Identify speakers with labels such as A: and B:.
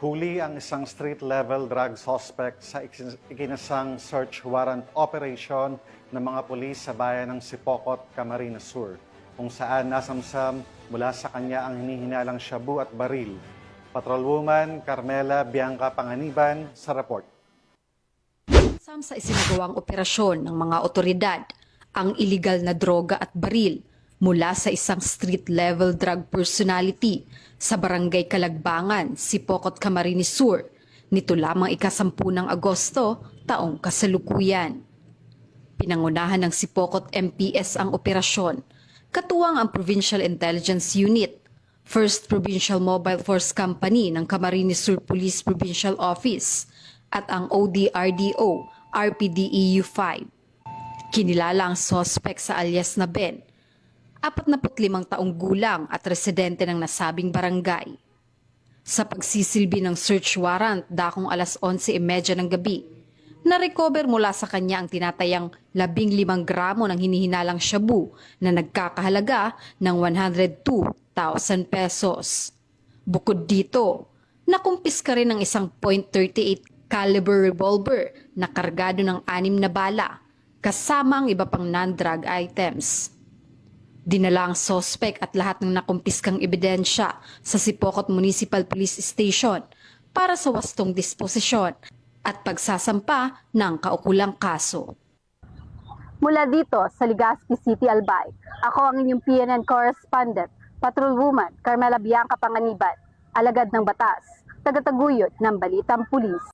A: Huli ang isang street-level drug suspect sa ikinasang search warrant operation ng mga pulis sa bayan ng Sipocot, Camarines Sur, kung saan nasamsam mula sa kanya ang hinihinalang shabu at baril. Patrolwoman Carmela Bianca Panganiban sa report.
B: Sa isinagawang operasyon ng mga otoridad, ang iligal na droga at baril mula sa isang street-level drug personality sa Barangay Kalagbangan, Sipocot, Camarines Sur, nito lamang ika-10 ng Agosto, taong kasalukuyan. Pinangunahan ng Sipocot MPS ang operasyon, katuwang ang Provincial Intelligence Unit, 1st Provincial Mobile Force Company ng Camarines Sur Police Provincial Office, at ang ODRDO RPDEU 5. Kinilala ang suspect sa alias na Ben, 45 taong gulang at residente ng nasabing barangay. Sa pagsisilbi ng search warrant dakong alas 11:30 ng gabi, na-recover mula sa kanya ang tinatayang 15 gramo ng hinihinalang shabu na nagkakahalaga ng 102,000 pesos. Bukod dito, nakumpiska rin ang isang .38 caliber revolver na kargado ng 6 na bala, kasama ang iba pang non-drug items. Dinala ang suspect at lahat ng nakumpiskang ebidensya sa Sipocot Municipal Police Station para sa wastong disposisyon at pagsasampa ng kaukulang kaso.
C: Mula dito sa Legazpi City, Albay, ako ang inyong PNN correspondent, Patrolwoman Carmela Bianca Panganiban, alagad ng batas, tagataguyod ng Balitang Pulis.